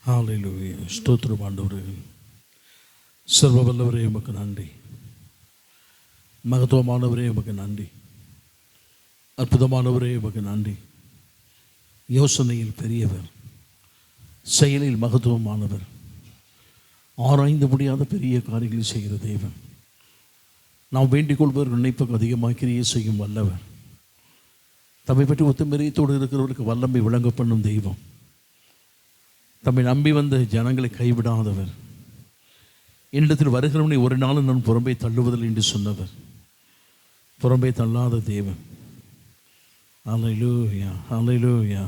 ஹல்லேலூயா. ஸ்தோத்திரம் ஆண்டவரே. சர்வ வல்லவரே உமக்கு நன்றி. மகத்துவமானவரே உமக்கு நன்றி. அற்புதமானவரே உமக்கு நன்றி. யோசனையில் பெரியவர், செயலில் மகத்துவமானவர், ஆராய்ந்து முடியாத பெரிய காரியங்களை செய்கிற தேவன், நாம் வேண்டிக் கொள்வதற்கு நினைப்புக்கு அதிகமாக கிரியை செய்யும் வல்லவர், தம்மை பற்றி ஒத்துமீறியத்தோடு இருக்கிறவர்களுக்கு வல்லமை விளங்க பண்ணும் தெய்வம், தம்மை நம்பி வந்த ஜனங்களை கைவிடாதவர், என்னிடத்தில் வருகிறவனை ஒரு நாளும் நான் புறம்பே தள்ளுவதில்லை என்று சொன்னவர், புறம்பே தள்ளாத தேவன். ஹல்லேலூயா, ஹல்லேலூயா.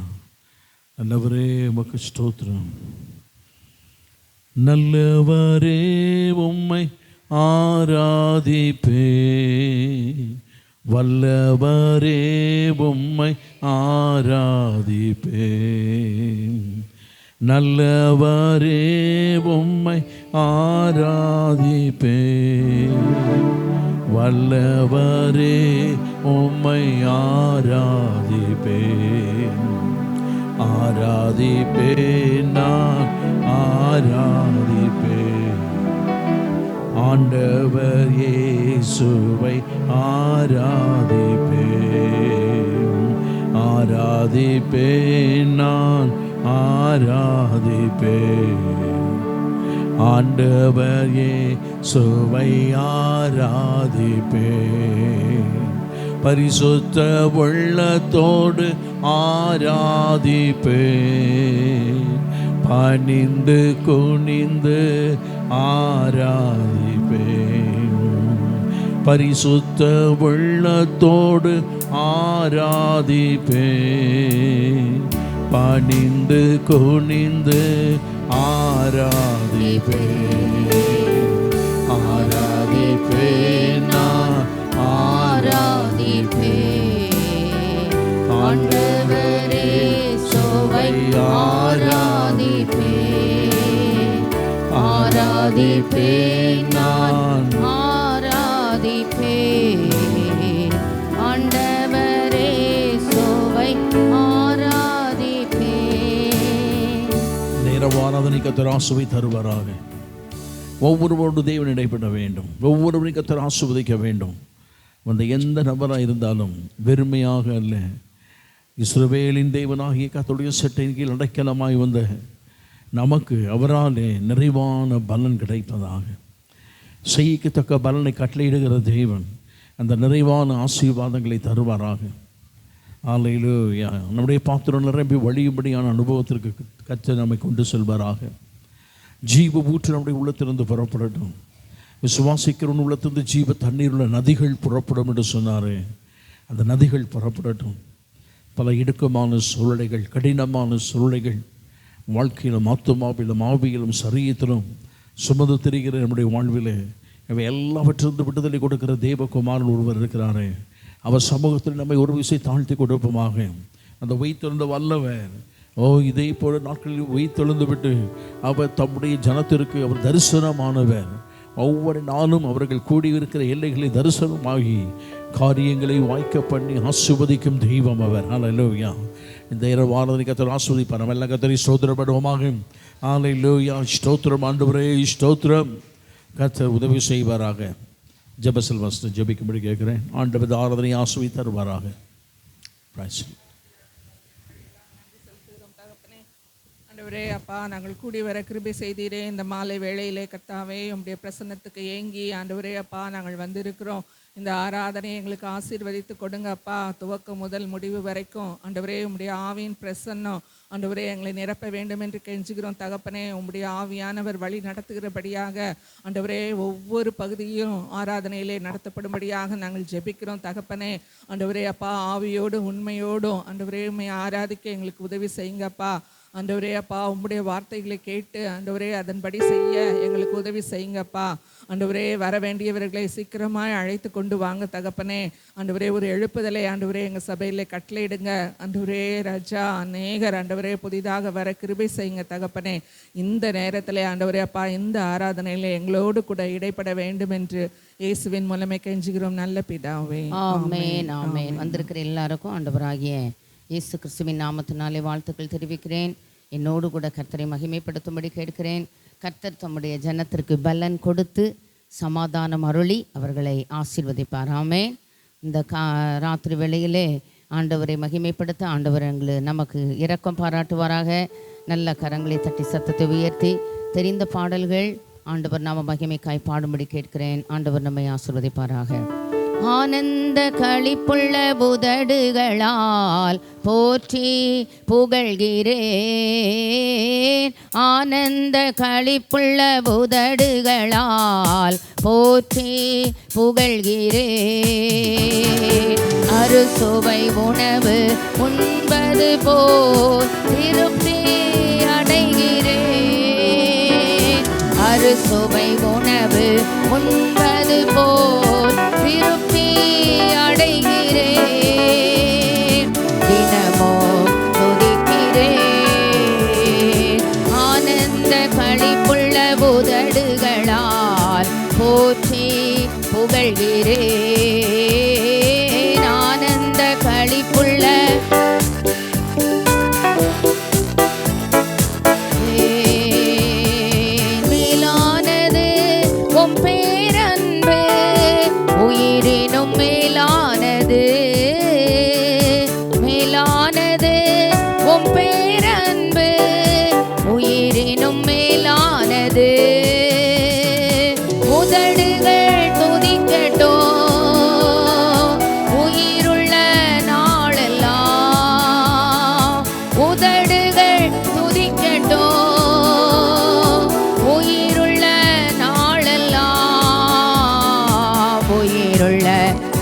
நல்லவரே உமக்கு ஸ்தோத்திரம். நல்லவரே உம்மை ஆராதிப்பேன், வல்லவரே உம்மை ஆராதிப்பேன், நல்லவரே உம்மை ஆராதிப்பேன், வல்லவரே உம்மை ஆராதிப்பேன், ஆராதிப்பேன், நான் ஆராதிப்பேன், ஆண்டவர் இயேசுவை ஆராதிப்பேன், ஆராதிப்பேன், நான் ஆராதிப்பேன், ஆண்டவர் இயேசுவை ஆராதிப்பேன், பரிசுத்த உள்ளத்தோடு ஆராதிப்பேன், பணிந்து குனிந்து ஆராதிப்பேன், பரிசுத்த உள்ளத்தோடு ஆராதிப்பேன், பணிந்து குனிந்து ஆராதிப்பேன், ஆராதிப்பேன், நான் ஆராதிப்பேன், ஆண்டவரே இயேசுவை ஆராதிப்பேன், ஆராதிப்பேன், நான் ஆராதிப்பேன், ஆண்டவரே இயேசுவை ஆராதிப்பேன். நேரவாராதனை கர்த்தர் ஆசீர்வதி தருவாராக. ஒவ்வொருவரோடு தேவன் இடைப்பட வேண்டும், ஒவ்வொருவரையும் கர்த்தர் ஆசீர்வதிக்க வேண்டும். அந்த எந்த நபராக இருந்தாலும் வெறுமையாக அல்ல, இஸ்ரவேலின் தேவனாகிய கர்த்தருடைய சட்டையின் கீழ் அடைக்கலமாய் வந்த நமக்கு அவராலே நிறைவான பலன் கிடைப்பதாக. செய்யத்தக்க பலனை கட்டளையிடுகிற தேவன் அந்த நிறைவான ஆசீர்வாதங்களை தருவாராக. ஹல்லேலூயா. நம்முடைய பாத்திரம் நிரம்பி வழியும்படியான அனுபவத்திற்கு கர்த்தர் நம்மை கொண்டு செல்வாராக. ஜீவ ஊற்று நம்முடைய உள்ளத்திலிருந்து புறப்படட்டும். விசுவாசிக்கிறவன் உள்ளத்திலிருந்து ஜீவ தண்ணீர் உள்ள நதிகள் புறப்படும் என்று சொன்னார். அந்த நதிகள் புறப்படட்டும். பல இடுக்கமான சூழ்நிலைகள், கடினமான சூழ்நிலைகள் வாழ்க்கையிலும் ஆத்துமாவிலும் ஆவியிலும் சரீரத்திலும் சுமந்து திரிகிற நம்முடைய வாழ்வில் இவை எல்லாவற்றிலிருந்து விடுதலை கொடுக்கிற தேவகுமாரன் ஒருவர் இருக்கிறாரே. அவர் சமூகத்தில் நம்மை ஒரு விசை தாழ்த்தி கொடுப்போமாக. அந்த வைத்தெழுந்த வல்லவர் இதே போல நாட்களில் வைத்தெழுந்து விட்டு அவர் தம்முடைய ஜனத்திற்கு அவர் தரிசனமானவர். ஒவ்வொரு நாளும் அவர்கள் கூடியிருக்கிற எல்லைகளை தரிசனமாகி காரியங்களை வாய்க்க பண்ணி ஆசீர்வதிக்கும் தெய்வம் அவர். ஹல்லேலூயா. இந்த இரவு ஆராதனை கர்த்தர் ஆசீர்வதிப்பார். நம்ம எல்லாம் கர்த்தரை ஸ்தோத்திரப்படுவோமாக. ஹல்லேலூயா. ஸ்தோத்திரம் ஆண்டவரே, ஸ்தோத்திரம். கர்த்தர் உதவி செய்வாராக. ஜெபசல் வசனத்தை ஜெபிக்கும்படி கேட்கிறேன். ஆண்டவர் ஆராதனை ஆசீர்வதி தருவாராக. ஆண்டவரே அப்பா, நாங்கள் கூடி வர கிருபை செய்தீரே. இந்த மாலை வேளையிலே கர்த்தாவே உம்முடைய பிரசன்னத்துக்கு ஏங்கி ஆண்டவரே அப்பா நாங்கள் வந்திருக்கிறோம். இந்த ஆராதனையை எங்களுக்கு ஆசீர்வதித்து கொடுங்க அப்பா. துவக்கம் முதல் முடிவு வரைக்கும் ஆண்டவரே உம்முடைய ஆவியின் பிரசன்னம் ஆண்டவரே எங்களை நிரப்ப வேண்டும் என்று கெஞ்சுகிறோம் தகப்பனே. உம்முடைய ஆவியானவர் வழி நடத்துகிறபடியாக ஆண்டவரே ஒவ்வொரு பகுதியும் ஆராதனையிலே நடத்தப்படும்படியாக நாங்கள் ஜெபிக்கிறோம் தகப்பனே. ஆண்டவரே அப்பா, ஆவியோடும் உண்மையோடும் ஆண்டவரே உம்மை ஆராதிக்க எங்களுக்கு உதவி செய்யுங்கப்பா. ஆண்டவரே அப்பா, உம்முடைய வார்த்தைகளை கேட்டு ஆண்டவரே அதன்படி செய்ய எங்களுக்கு உதவி செய்யுங்கப்பா. ஆண்டவரே வர வேண்டியவர்களை சீக்கிரமாய் அழைத்து கொண்டு வாங்க தகப்பனே. ஆண்டவரே ஒரு எழுப்புதலை ஆண்டவரே எங்கள் சபையில் கட்டளையிடுங்க ஆண்டவரே. ராஜா அநேகர் ஆண்டவரே புதிதாக வர கிருபை செய்யுங்க தகப்பனே. இந்த நேரத்தில் ஆண்டவரே அப்பா, இந்த ஆராதனையில் எங்களோடு கூட இடைப்பட வேண்டும் என்று இயேசுவின் மூலமே கெஞ்சுகிறோம் நல்ல பிதாவே. ஆமென், ஆமென். வந்திருக்கிற எல்லாருக்கும் ஆண்டவராகிய இயேசு கிறிஸ்துவின் நாமத்தினாலே வாழ்த்துக்கள் தெரிவிக்கிறேன். என்னோடு கூட கர்த்தரை மகிமைப்படுத்தும்படி கேட்கிறேன். கர்த்தர் தம்முடைய ஜனத்திற்கு பலன் கொடுத்து சமாதானம் அருளி அவர்களை ஆசீர்வதிப்பார். ஆமென். இந்த ராத்திரி வேளையிலே ஆண்டவரை மகிமைப்படுத்த ஆண்டவர் நமக்கு இரக்கம் பாராட்டுவாராக. நல்ல கரங்களை தட்டி சத்தத்தை உயர்த்தி தெரிந்த பாடல்கள் ஆண்டவர் நாம மகிமைக்காய் பாடும்படி கேட்கிறேன். ஆண்டவர் நம்மை ஆசீர்வதிப்பாராக. ஆனந்த களிப்புள்ள உதடுகளால் போற்றி புகழ்கிறேன். ஆனந்த களிப்புள்ள உதடுகளால் போற்றி புகழ்கிறேன். அறுசுவை உணவு உண்பது போல் திருப்தி அடைகிறேன். அறுசுவை உணவு உண்பது போல் திருப்தி அடைகிறேன். தினமோ துதிக்கிறேன். ஆனந்த களிப்புள்ள உதடுகளால் போற்றி புகழ்கிறேன். ஆனந்த களிப்புள்ள மேலானது உம் பேரன்பு, உயிரினும் மேலானது. மேலானது உம் பேரன்பு, உயிரினும் மேலானது. உதடுகள் துதிக்கட்டும் உயிருள்ள நாளெல்லாம். உதடுகள் துதிக்கட்டும் உயிருள்ள நாளெல்லாம். உயிருள்ள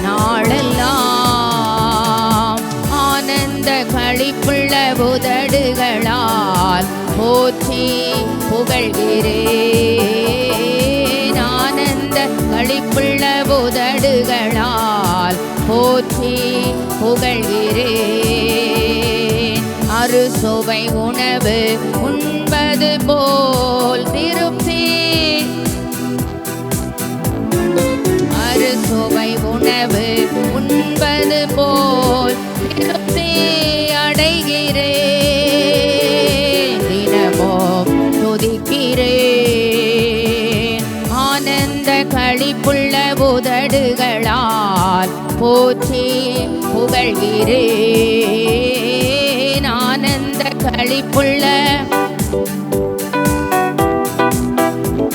நாளெல்லாம். ஆனந்த களிப்புள்ள உதடுகளால் போற்றி புகழ்கிறேன். ஆனந்த களிப்புள்ள உதடுகளால் போற்றி புகழ்கிறேன். அறுசுவை உணவு உண்பது போல் திருப்தி. அறுசுவை உணவு உண்பது போல் திருப்தி அடைகிறேன். தினமோ துதிக்கிறேன். ஆனந்த களிப்புள்ள உதடுகளால் போற்றி புகழ்கிறேன். ஆனந்த களிப்புள்ள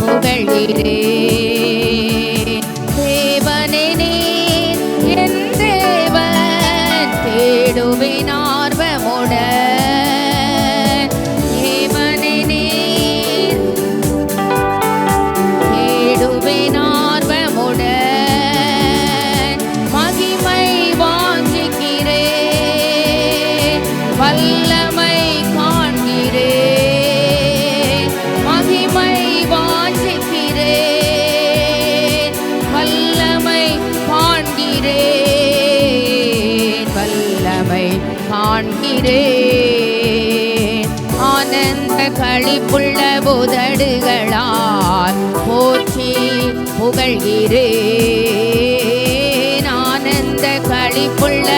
புகழ்கிறேன். தேவனே நீர் என் தேவன், தேடுவேன் ஆர்வமுடன். தேவனே நீர் தேடுவேன் ஆர்வமுடன். மகிமை வாஞ்சிக்கிறேன், வல்லமை காண்கிறேன். மகிமை வாஞ்சிக்கிறேன், வல்லமை காண்கிறேன். வல்லமை காண்கிறேன். ஆனந்த களிப்புள்ள உதடுகளால் போற்றி புகழ்கிறேன். ஆனந்த களிப்புள்ள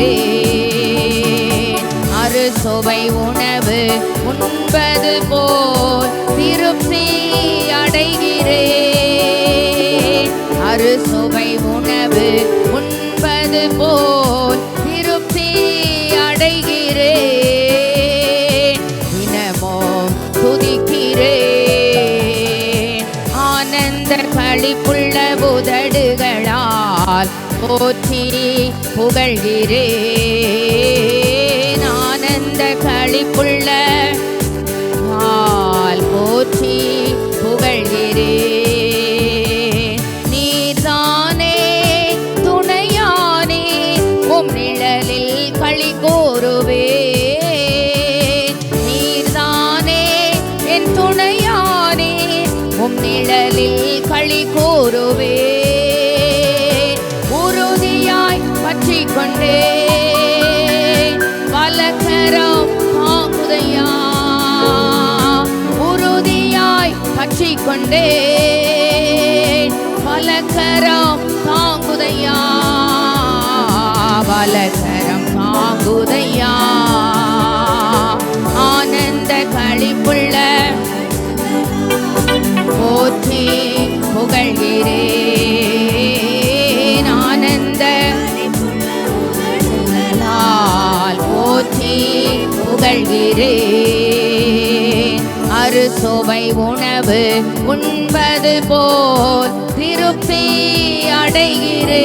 புகழ்கிறேன். அறுசுவை உணவு உண்பது போல் திருப்தி அடைகிறேன். அறுசுவை உணவு உண்பது போல் திருப்தி அடைகிறேன். தினமோ துதிக்கிறேன். ஆனந்த களிப்புள்ள உதடுகளால் போற்றி புகழ்கிறேன். ஆனந்த களிப்புள்ள போற்றி புகழ்கிறேன். நீர்தானே துணையானே, உம் நிழலில் களி கூறுவேன். நீர்தானே என் துணையானே, உம் நிழலில் களி கூறுவேன். உறுதியாய் பற்றிக் கொண்டேன், வலக்கரம் தாங்குதையா. உறுதியாய் பற்றிக் கொண்டேன், வலக்கரம் தாங்குதையா. வலக்கரம் தாங்குதையா. ஆனந்த களிப்புள்ள போற்றி புகழ்கிறேன். ஆனந்த போற்றி புகழ்கிறேன். அறுசுவை உணவு உண்பது போல் திருப்தி அடைகிறேன்.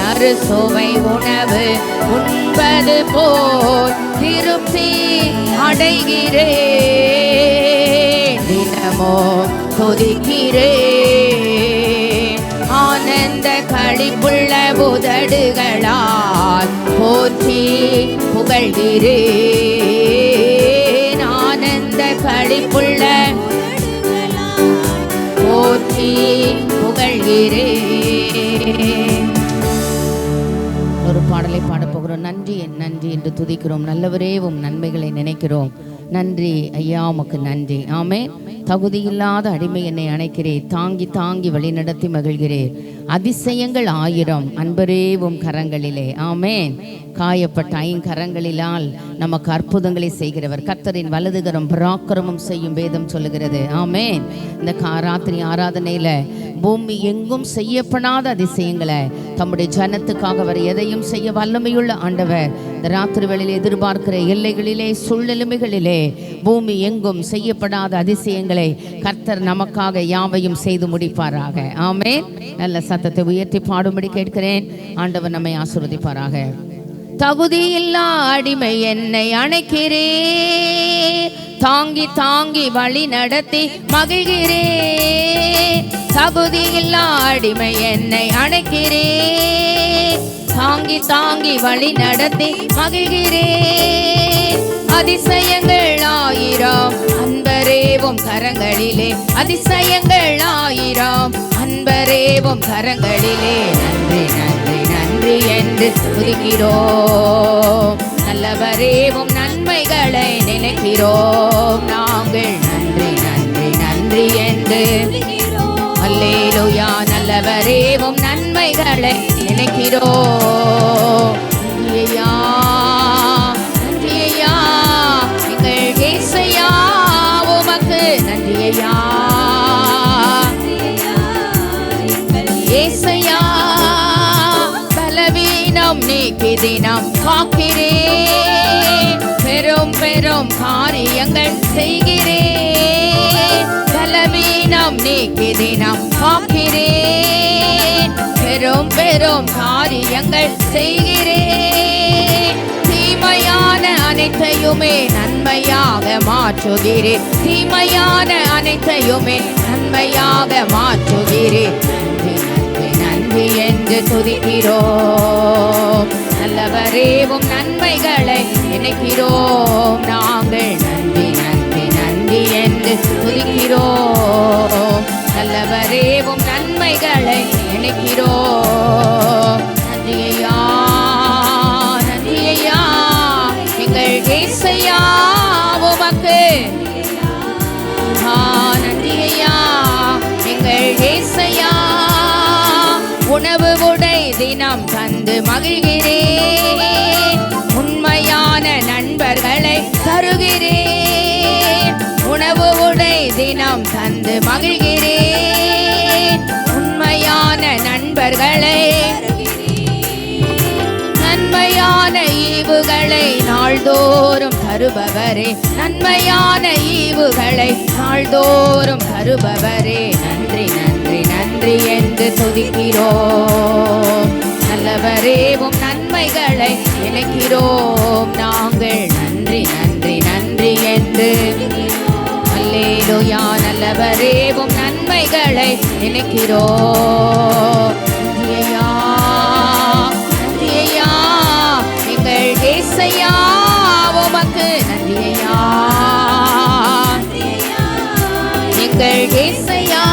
அறுசுவை உணவு உண்பது போல் திருப்தி அடைகிறேன். தினமோ துதிக்கிறேன். ஆனந்த களிப்புள்ள உதடுகளால் போற்றி புகழ்கிறேன். ஆனந்த களிப்புள்ள போற்றி புகழ்கிறேன். ஒரு பாடலை பாடப்போகிறோம். நன்றி நன்றி என்று துதிக்கிறோம். நல்லவரே உம் நன்மைகளை நினைக்கிறோம். நன்றி ஐயா, உமக்கு நன்றி. ஆமென். தகுதியில்லாத அடிமை என்னை அணைக்கிறேன். தாங்கி தாங்கி வழிநடத்தி மகிழ்கிறேன். அதிசயங்கள் 1000 அன்பரே உம் கரங்களிலே. ஆமென். காயப்பட்ட ஐங்கரங்களிலால் நமக்கு அற்புதங்களை செய்கிறவர். கர்த்தரின் வலதுகரம் பராக்கிரமம் செய்யும் வேதம் சொல்லுகிறது. ஆமென். இந்த ராத்திரி ஆராதனையில பூமி எங்கும் செய்யப்படாத அதிசயங்களை தம்முடைய ஜனத்துக்காக அவர் எதையும் செய்ய வல்லமையுள்ள ஆண்டவர் இந்த ராத்திரி வேளையில் எதிர்பார்க்கிற எல்லைகளிலே சூழ்நிலைமைகளிலே பூமி எங்கும் செய்யப்படாத அதிசயங்களை கர்த்தர் நமக்காக யாவையும் செய்து முடிப்பாராக. ஆமென். நல்ல சத்தத்தை உயர்த்தி பாடும்படி கேட்கிறேன். ஆண்டவர் நம்மை ஆசீர்வதிப்பாராக. தகுதியில்லா அடிமை என்னை அணைக்கிறேன். தாங்கி தாங்கி வழி நடத்தி மகிழ்கிறேன். தகுதியில்லா அடிமை என்னை அணைக்கிறேன். தாங்கி தாங்கி வழி நடத்தி மகிழ்கிறேன். அதிசயங்கள் 1000 அன்பரேவும் கரங்களிலே. அதிசயங்கள் 1000 அன்பரேவும் கரங்களிலே. நன்றி நன்றி நன்றி என்று துதிக்கிறோம். நல்லவரேவும் நன்மைகளை நினைக்கிறோம். நாங்கள் நன்றி நன்றி நன்றி என்று அல்லேலூயா. நல்லவரேவும் நன்மைகளை நினைக்கிறோம். நன்றியா நன்றியா எங்கள் இயேசையா, உமக்கு நன்றியா இயேசையா. பலவீனம் நீக்கி தினம் காக்கிறேன். பெரும் பெரும் காரியங்கள் செய்கிறேன். பலவீனம் நீக்கி தினம் காக்கிறேன். பெரும் பெரும் காரியங்கள் செய்கிறேன். தீமையான அனைத்தையுமே நன்மையாக மாற்றுகிறேன். தீமையான அனைத்தையுமே நன்மையாக மாற்றுகிறேன். நன்றி நன்றி நன்றி என்று துதிக்கிறோம். நல்லவரேவும் நன்மைகளை நினைக்கிறோம். நாங்கள் நன்றி நன்றி நன்றி என்று துதிக்கிறோம். நல்லவரேவும் நன்மைகளை நினைக்கிறோம். நன்றியா நன்றியா எங்கள் இயேசையா, உமக்கு நன்றியா எங்கள் இயேசையா. உணவு உடை தினம் தந்து மகிழ்கிறேன். உண்மையான நண்பர்களை தருகிறேன். உணவு உடை தினம் தந்து மகிழ்கிறேன். உண்மையான நண்பர்களை நன்மையான ஈவுகளை நாள்தோறும் தருபவரே. நன்மையான ஈவுகளை நாள்தோறும் தருபவரே. நன்றி நன்றி நன்றி என்று துதிக்கிறோம். நல்லவரேவும் நன்மைகளை நினைக்கிறோம். நாங்கள் நன்றி நன்றி நன்றி என்று அல்லேலூயா. நல்லவரேவும் நன்மைகளை நினைக்கிறோம். நன்றியா நன்றியா எங்கள் இயேசையா, உமக்கு நன்றியா எங்கள் இயேசையா.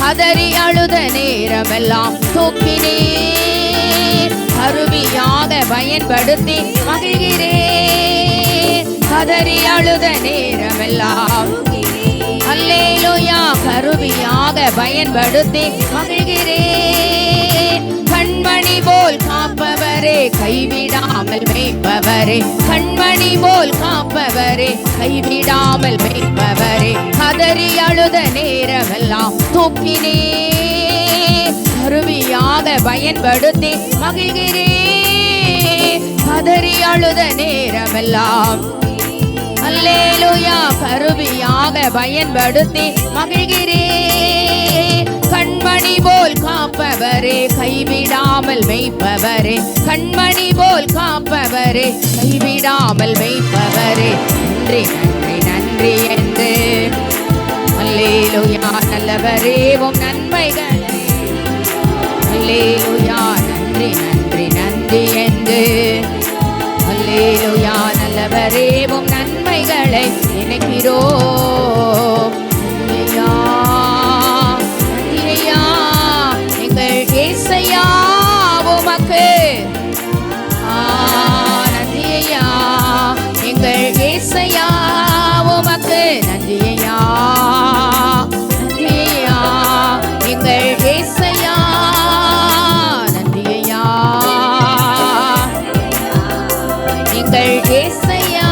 கதறி அழுத நேரமெல்லாம் தூக்கினீர். கருவியாக பயன்படுத்தி மகிழ்கிறேன். கதறி அழுத நேரமெல்லாம் அல்லேலூயா கருவியாக பயன்படுத்தி மகிழ்கிறேன். கண்மணி போல் காப்பவரே, கைவிடாமல் மேய்ப்பவரே, கண்மணி போல் காப்பவரே, கைவிடாமல் மேய்ப்பவரே, கதறி அழுத நேரமெல்லாம் தூக்கினே, கருவியாக பயன்படுத்தி மகிழ்கிறே, கதறி அழுத நேரமெல்லாம் அல்லேலூயா கருவியாக பயன்படுத்தி மகிழ்கிறே, கண்மணி போல் காப்பவரே, கைவிடாமல் மேய்ப்பவரே, கண்மணி போல் காப்பவரே, கைவிடாமல் மேய்ப்பவரே, நன்றி நன்றி நன்றி என்று அல்லேலூயா நல்லவரே உம் நன்மைகளை, அல்லேலூயா நன்றி நன்றி நன்றி என்று அல்லேலூயா நல்லவரே உம் நன்மைகளை நினைக்கிறோம். நன்றியா நன்றியா எங்கள் இயேசையா உமக்கு, நன்றியா எங்கள் இயேசையா உமக்கு, நன்றியா நன்றியா எங்கள் இயேசையா, நன்றியா எங்கள் இயேசையா.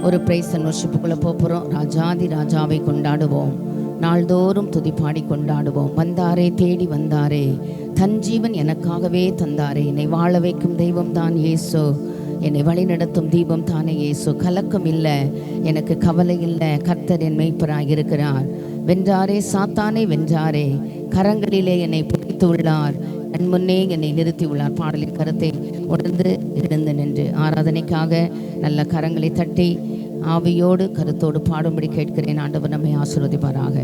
ஒரு பிரைஸ் அண்ட் வர்ஷிப்புக்குள்ள போகிறோம். ராஜாதி ராஜாவை கொண்டாடுவோம், நாள்தோறும் துதிப்பாடி கொண்டாடுவோம். வந்தாரே தேடி வந்தாரே, தன் ஜீவன் எனக்காகவே தந்தாரே, என்னை வாழ வைக்கும் தெய்வம் தான் இயேசு, என்னை வழிநடத்தும் தீபம் தானே இயேசு. கலக்கம் இல்லை, எனக்கு கவலை இல்லை, கர்த்தர் என் மேய்ப்பராக இருக்கிறார். வென்றாரே சாத்தானே வென்றாரே, கரங்களிலே என்னை பிடித்து உள்ளார், என் முன்னே என்னை நிறுத்தி உள்ளார். பாடலின் கருத்தை உணர்ந்து எழுந்து நின்று ஆராதனைக்காக நல்ல கரங்களை தட்டி ஆவியோடு கருத்தோடு பாடும்படி கேட்கிறேன். ஆண்டவர் நம்மை ஆசீர்வதிப்பாராக.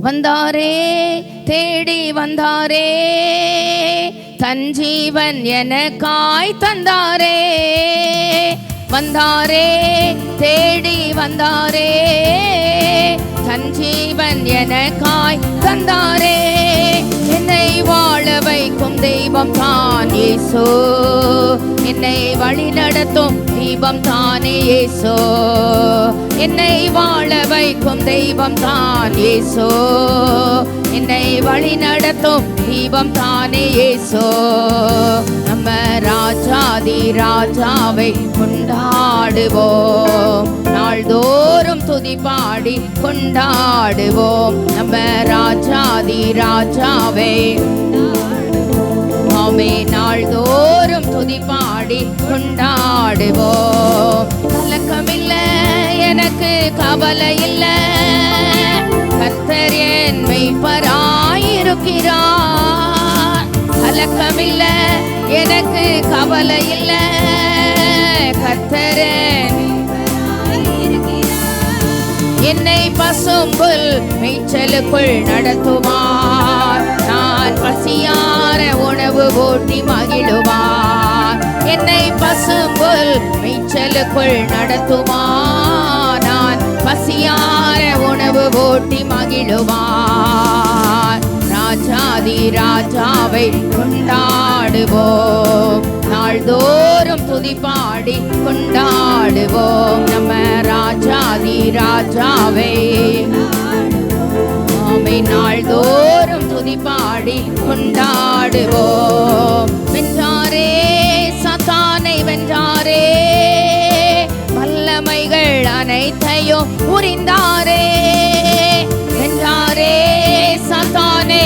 வந்தாரே தேடி வந்தாரே, தன் ஜீவன் எனக்காய் தந்தாரே, வந்தாரே தேடி வந்தாரே, தன் ஜீவன் எனக்காய் தந்தாரே, என்னை வாழ வைக்கும் தெய்வம் தான் இயேசு, என்னை வழி நடத்தும் தீபம் தானே இயேசு, என்னை வாழ வைக்கும் தெய்வம் தான் இயேசு, என்னை வழி நடத்தும் தீபம் தானே இயேசு. நம்ம ராஜாதி ராஜாவை கொண்டாடுவோம், நாள்தோறும் துதி பாடி கொண்டாடுவோம். நம்ம ராஜாதி ராஜாவை ஆமே நாள்தோறும் துதி பாடி கொண்டாடுவோம். கலக்கமில்லை எனக்கு கவலை இல்லை, கர்த்தர் என் மேய்ப்பராயிருக்கிறார். கலக்கமில்லை எனக்கு கவலை இல்லை, கர்த்தர் என்னை பசும்புல் மேய்ச்சலுக்குள் நடத்துவார், நான் பசியார உணவு ஊட்டி மகிழுவார். என்னை பசும்புல் மேய்ச்சலுக்குள் நடத்துவார், நான் பசியார உணவு ஊட்டி மகிழுவார். ராஜாதி ராஜாவை கொண்டாடுவோம், நாள்தோறும் துதி பாடி கொண்டாடுவோம். நம்ம ராஜாதி ராஜாவை ஆமை நாள்தோறும் துதி பாடி கொண்டாடுவோம். வென்றாரே சாத்தானை வென்றாரே, வல்லமைகள் அனைத்தையும் புரிந்தாரே, வென்றாரே சாத்தானே,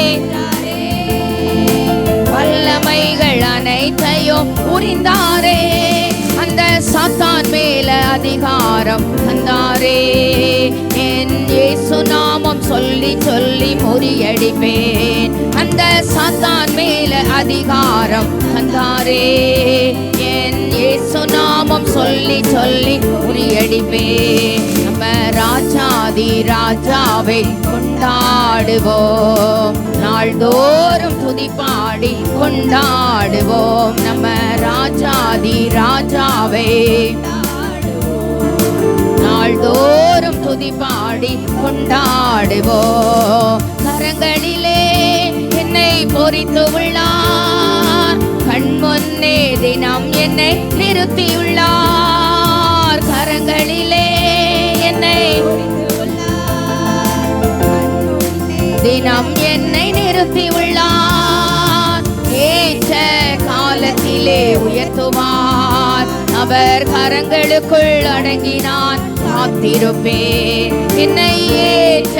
வல்லமைகள் அனைத்தையும் புரிந்தாரே, அந்த சாத்தான் மேல அதிகாரம் தந்தாரே, என் இயேசு நாமம் சொல்லி சொல்லி முறியடிப்பேன். அந்த சாத்தான் மேல அதிகாரம் தந்தாரே, என் இயேசு நாமம் சொல்லி சொல்லி முறியடிப்பேன். நம்ம ராஜாதி ராஜாவை கொண்டாடுவோம், நாள்தோறும் துதி பாடி கொண்டாடுவோம். நம்ம ராஜாதி ராஜாவை நாள்தோறும் துதி பாடி கொண்டாடுவோம். கரங்களிலே என்னை பொறித்து உள்ளார், கண்முன்னே தினம் என்னை நிறுத்தியுள்ளார். கரங்களிலே என்னை காலத்திலே உயர்த்துவார். அவர் கரங்களுக்குள் அடங்கி நான் காத்திருப்பேன். என்னை ஏற்ற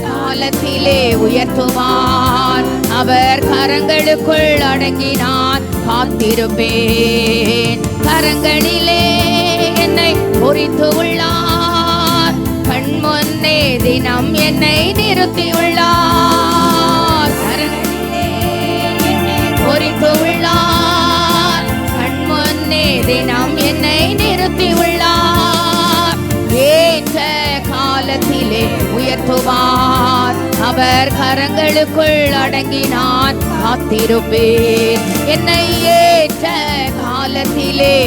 காலத்திலே உயர்த்துவார். அவர் கரங்களுக்குள் அடங்கி நான் காத்திருப்பேன். கரங்களிலே என்னை பொறித்து உள்ளார். கண் முன்னே தினம் என்னை நிறுத்தியுள்ளார். கரங்களிலே என்னை பொறித்து உள்ளார். கண் முன்னே தினம் என்னை நிறுத்தியுள்ளார். ஏற்ற காலத்திலே உயர்த்துவார். அவர் கரங்களுக்குள் அடங்கி நான் காத்திருப்பேன். என்னை ஏற்ற காலத்திலே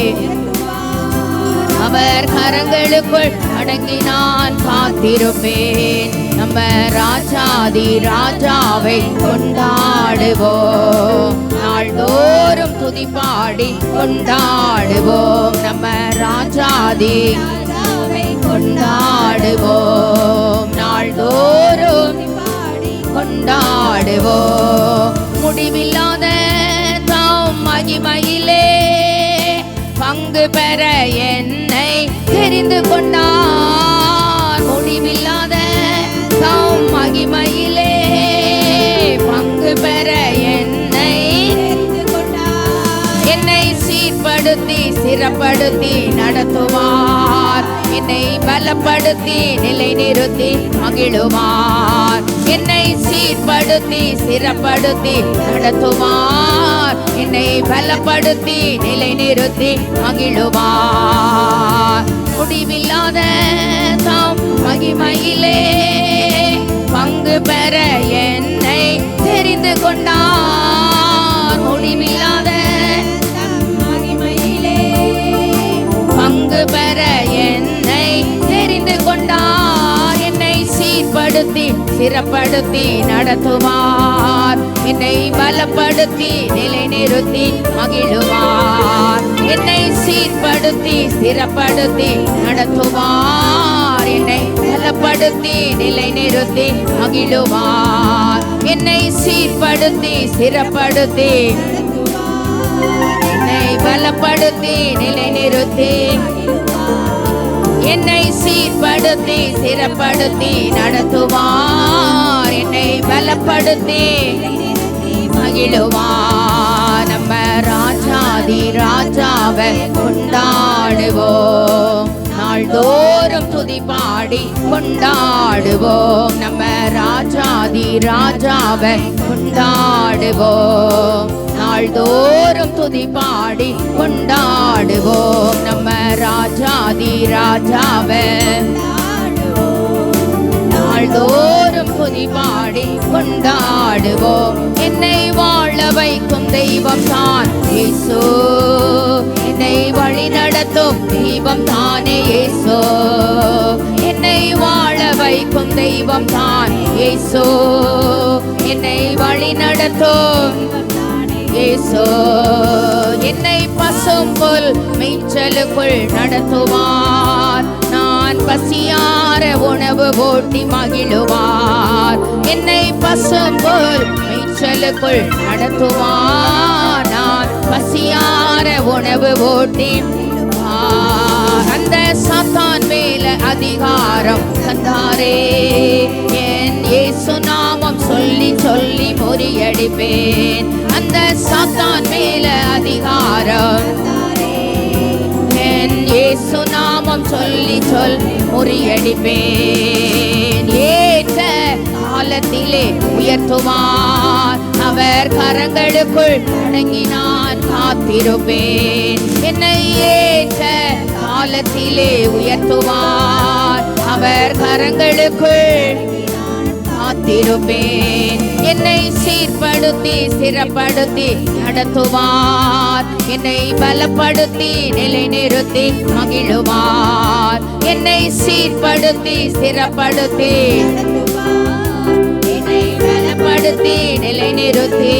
அவர் கரங்களுக்குள் அடங்கி நான் காத்திருப்பேன். நம்ம ராஜாதி ராஜாவை கொண்டாடுவோம். நாள்தோறும் துதிப்பாடி கொண்டாடுவோம். நம்ம ராஜாதி ராஜாவை கொண்டாடுவோம். நாள்தோறும் கொண்டாடுவோம். முடிவில்லாத தாம் மகிமையிலே பங்கு பெற என்னை தெரிந்து கொண்டார். முடிவில்லாத தாம் மகிமையிலே பங்கு பெற என்னை தெரிந்து கொண்டார். என்னை சீர்படுத்தி சிறப்படுத்தி நடத்துவார். என்னை பலப்படுத்தி நிலை நிறுத்தி மகிழுவார். என்னை சீர்படுத்தி சிறப்படுத்தி நடத்துவார். என்னை பலப்படுத்தி நிலை நிறுத்தி மகிழுவார். முடிவில்லாத தாம் மகிமையிலே பங்கு பெற என்னை தெரிந்து கொண்டார். முடிவில்லாத மகிமையிலே பங்கு பெற என்னை தெரிந்து கொண்டார். என்னை சீர்படுத்தி சிறப்படுத்தி நடத்துவார். என்னை பலப்படுத்தி நிலை நிறுத்தி மகிழுவார். என்னை சீர்படுத்தி சிறப்படுத்தி நடத்துவார். என்னை பலப்படுத்தி நிலை நிறுத்தி மகிழுவார். என்னை சீர்படுத்தி சிறப்படுத்தி என்னை பலப்படுத்தி நிலை நிறுத்தி என்னை சீர்படுத்தி சிறப்படுத்தி நடத்துவார். என்னை பலப்படுத்தி மகிழுவார். நம்ம ராஜாதி ராஜாவை கொண்டாடுவோம். நாள்தோறும் துதிப்பாடி கொண்டாடுவோம். நம்ம ராஜாதி ராஜாவை கொண்டாடுவோம். நாள்தோறும் துதிப்பாடி கொண்டாடுவோம். நம்ம ராஜாதி ராஜாவை நாள்தோறும் துதிப்பாடி கொண்டாடுவோம். என்னை வாழ வைக்கும் தெய்வம் தான் இயேசு. என்னை வழி நடத்தும் தெய்வம் தானே இயேசு. என்னை வாழ வைக்கும் தெய்வம் தான் இயேசு. என்னை வழி நடத்தும் இயேசு. என்னை பசும்புல் மேய்ச்சலுக்குள் நடத்துவார். நான் பசியார உணவு போட்டி மகிழுவார். என்னை பசும்புல் மேய்ச்சலுக்குள் நடத்துவார். நான் பசியார உணவு போட்டி அந்த சாத்தான் மேல அதிகாரம் தந்தாரே. என் இயேசு நாமம் சொல்லி சொல்லி முறியடிப்பேன். அந்த சாத்தான் மேல அதிகாரம் என் இயேசு நாமம் சொல்லி சொல்லி முறியடிப்பேன். ஏற்ற காலத்திலே உயர்த்துவார். அவர் கரங்களுக்குள் அடங்கி நான் காத்திருப்பேன். என்னை ஏற்ற காலத்திலே உயர்த்துவார். அவர் கரங்களுக்குள் காத்திருப்பேன். என்னை சீர்படுத்தி சிறப்படுத்தி நடத்துவார். என்னை பலப்படுத்தி நிலை நிறுத்தி மகிழுவார். என்னை சீர்படுத்தி சிறப்படுத்தி என்னை பலப்படுத்தி நிலை நிறுத்தி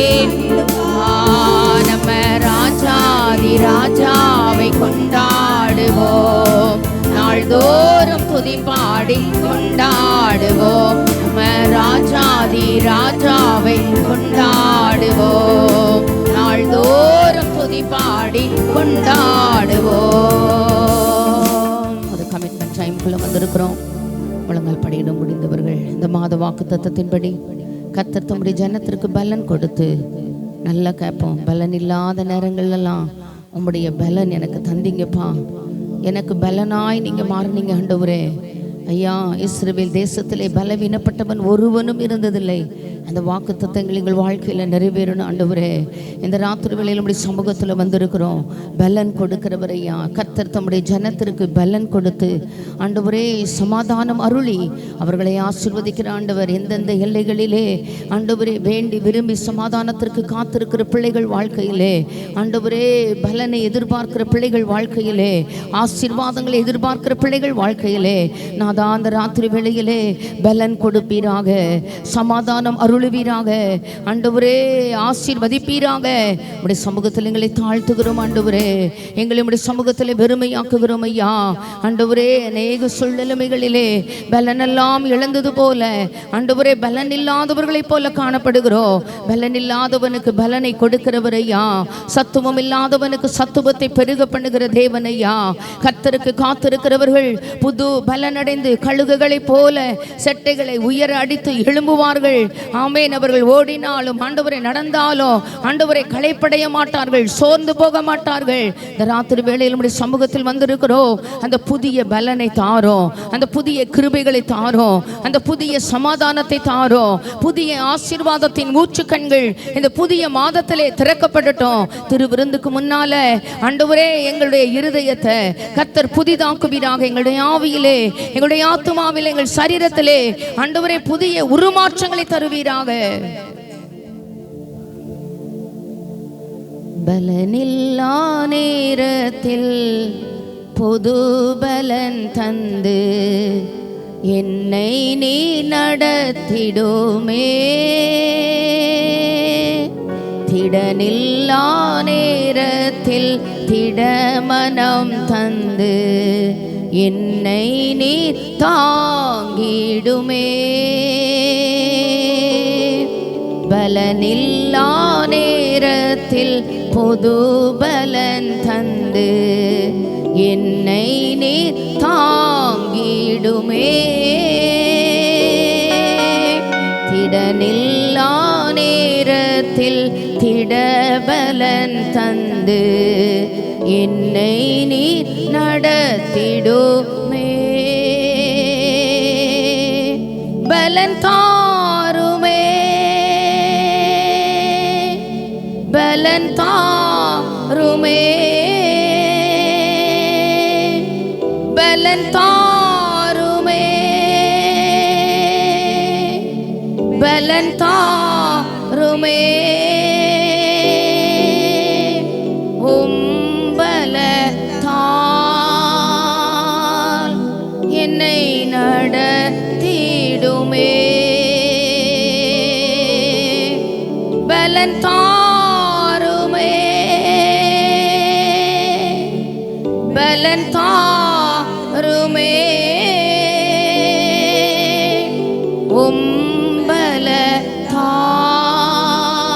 நம்ம ராஜாதி ராஜாவை கொண்டாடுவோம். நாள்தோறும் துதிப்பாடி கொண்டாடுவோம். நம்ம ராஜாதி ராஜாவை கொண்டாடுவோம். நாள்தோறும் துதி பாடி கொண்டாடுவோம். ஒரு கமிட்மெண்ட் டைம்குள்ள வந்திருக்கிறோம். முழங்கால் படியிட முடிந்தவர்கள் இந்த மாத வாக்கு தத்தத்தின்படி கர்த்தர் தம்முடைய ஜனத்திற்கு பலன் கொடுத்து நல்லா கேட்போம். பலன் இல்லாத நேரங்கள்லாம் உம்முடைய பலன் எனக்கு தந்தீங்கப்பா, எனக்கு பலனாய் நீங்க மாறினீங்க ஆண்டவரே. ஐயா, இஸ்ரவேல் தேசத்திலே பலவீனப்பட்டவன் ஒருவனும் இருந்ததில்லை. அந்த வாக்கு தத்தங்கள் எங்கள் வாழ்க்கையில் நிறைவேறணும் ஆண்டவரே. இந்த ராத்திரி வேளையில் நம்முடைய சமூகத்தில் வந்திருக்கிறோம். பலன் கொடுக்கிறவர் ஐயா. கர்த்தர் தம்முடைய ஜனத்திற்கு பலன் கொடுத்து ஆண்டவரே சமாதானம் அருளி அவர்களை ஆசீர்வதிக்கிற ஆண்டவர். எந்தெந்த எல்லைகளிலே ஆண்டவரே வேண்டி விரும்பி சமாதானத்திற்கு காத்திருக்கிற பிள்ளைகள் வாழ்க்கையிலே, ஆண்டவரே பலனை எதிர்பார்க்கிற பிள்ளைகள் வாழ்க்கையிலே, ஆசீர்வாதங்களை எதிர்பார்க்கிற பிள்ளைகள் வாழ்க்கையிலே நான் அந்த ராத்திரி வேளையிலே பலன் கொடுப்பீராக, சமாதானம் அருளுவீராக ஆண்டவரே, ஆசீர்வதிப்பீராக. உடைய சமூகத்தில் எங்களை தாழ்த்துகிறோம் ஆண்டவரே. எங்களை உடைய சமூகத்தில் வெறுமையாக்குகிறோம் ஐயா. ஆண்டவரே, அநேக சூழ்நிலைகளிலே பலனெல்லாம் இழந்தது போல ஆண்டவரே பலன் இல்லாதவர்களைப் போல காணப்படுகிறோம். பலன் இல்லாதவனுக்கு பலனை கொடுக்கிறவர் ஐயா. சத்துவம் இல்லாதவனுக்கு சத்துவத்தை பெருக பண்ணுகிற தேவன் ஐயா. கர்த்தருக்கு காத்திருக்கிறவர்கள் புது பலனடைந்து கழுகுகளைப் போல செட்டைகளை உயர அடித்து எழும்புவார்கள். ஆமென். அவர்கள் ஓடினாலும் ஆண்டவரை நடந்தாலும் ஆண்டவரை களைப்படைய மாட்டார்கள், சோர்ந்து போக மாட்டார்கள். இந்த ராத்திரி வேளையில் நம்முடைய சமூகத்தில் வந்திருக்கிறோம். அந்த புதிய பலனை தாரோம், அந்த புதிய கிருபைகளை தாரோம், அந்த புதிய சமாதானத்தை தாரோம். புதிய ஆசீர்வாதத்தின் ஊற்று கண்கள் இந்த புதிய மாதத்திலே திறக்கப்படட்டும். திருவிருந்துக்கு முன்னால ஆண்டவரே எங்களுடைய இருதயத்தை கர்த்தர் புதிதாக்குவீராக. எங்களுடைய ஆவியிலே, எங்களுடைய ஆத்துமாவிலே, எங்கள் சரீரத்திலே ஆண்டவரே புதிய உருமாற்றங்களை தருவீராக. பலனில்லா நேரத்தில் பொது பலன் தந்து என்னை நீ நடத்திடுமே. திடனில்லா நேரத்தில் திடமனம் தந்து என்னை நீ தாங்கிடுமே. பலனில்லா நேரத்தில் பொது பலன் தந்து என்னை நீ தாங்கிடுமே. திடனில்லா நேரத்தில் திடபலன் தந்து என்னை நீ நடத்திடுமே. பலன் தாருமே, பலன் தாருமே, பலன் தாருமே, பலன் தாருமே. என்னை நடத்திடுமே. பலன் தாருமே, பலன் தாருமே.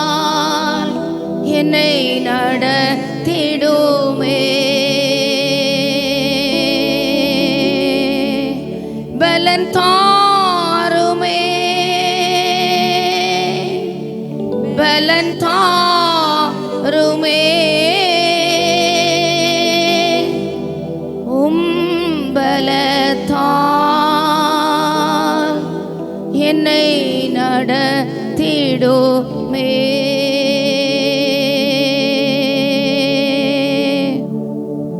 பலத்தால் என்னை நடத்திடுமே. பலன் தாருமே, பலன் தாருமே. பலத்தால் என்னை நடத்திடுமே.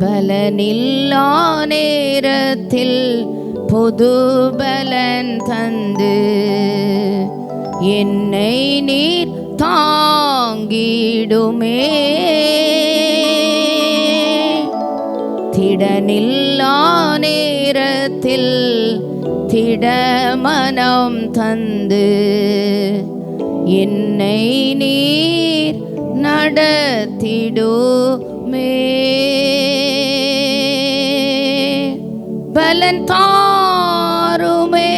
பலனில்லா நேரத்தில் பொது பலன் தந்து என்னை நீர் தாங்கிடுமே. திடனில்லா நேரத்தில் திடமனம் தந்து என்னை நீர் நடத்திடுமே. பலன் தாருமே,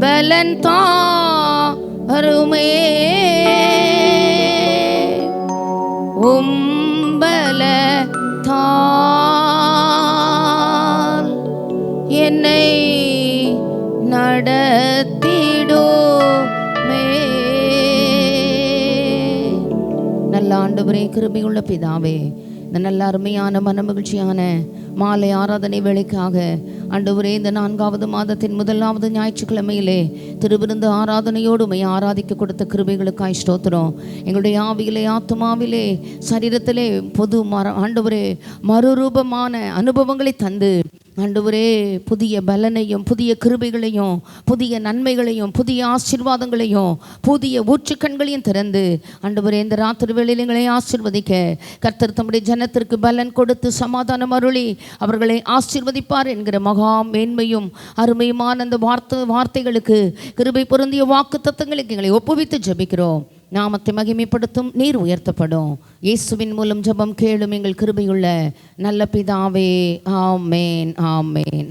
பலன் தாருமே. உம்பலத்தால் என்னை நடத்திடுமே. நல்ல ஆண்டவரே, கிருபையுள்ள பிதாவே, இந்த நல்ல அருமையான மனமகிழ்ச்சியான மாலை ஆராதனை வேளைக்காக ஆண்டவரே, இந்த 4வது மாதத்தின் 1வது ஞாயிற்றுக்கிழமையிலே திருவிருந்து ஆராதனையோடு உம்மை ஆராதிக்க கொடுத்த கிருபைகளுக்காய் ஸ்தோத்திரம். எங்களுடைய ஆவியிலே, ஆத்துமாவிலே, சரீரத்திலே ஆண்டவரே மறுரூபமான அனுபவங்களை தந்து ஆண்டவரே புதிய பலனையும் புதிய கிருபைகளையும் புதிய நன்மைகளையும் புதிய ஆசீர்வாதங்களையும் புதிய ஊற்றுக்கண்களையும் திறந்து ஆண்டவரே இந்த ராத்திரி வேளையில் எங்களை ஆசீர்வதிக்க கர்த்தர் தம்முடைய ஜனத்திற்கு பலன் கொடுத்து சமாதானம் அருளி அவர்களை ஆசீர்வதிப்பார் என்கிற மகா மேன்மையும் அருமையுமான அந்த வார்த்தைகளுக்கு கிருபை பொருந்திய வாக்கு தத்தங்களுக்கு எங்களை ஒப்புவித்து ஜெபிக்கிறோம். நாமத்தை மகிமைப்படுத்தும் நீர் உயர்த்தப்படும். இயேசுவின் மூலம் ஜெபம் கேளும் எங்கள் கிருபையுள்ள நல்ல பிதாவே. ஆமேன், ஆமேன், ஆமேன்.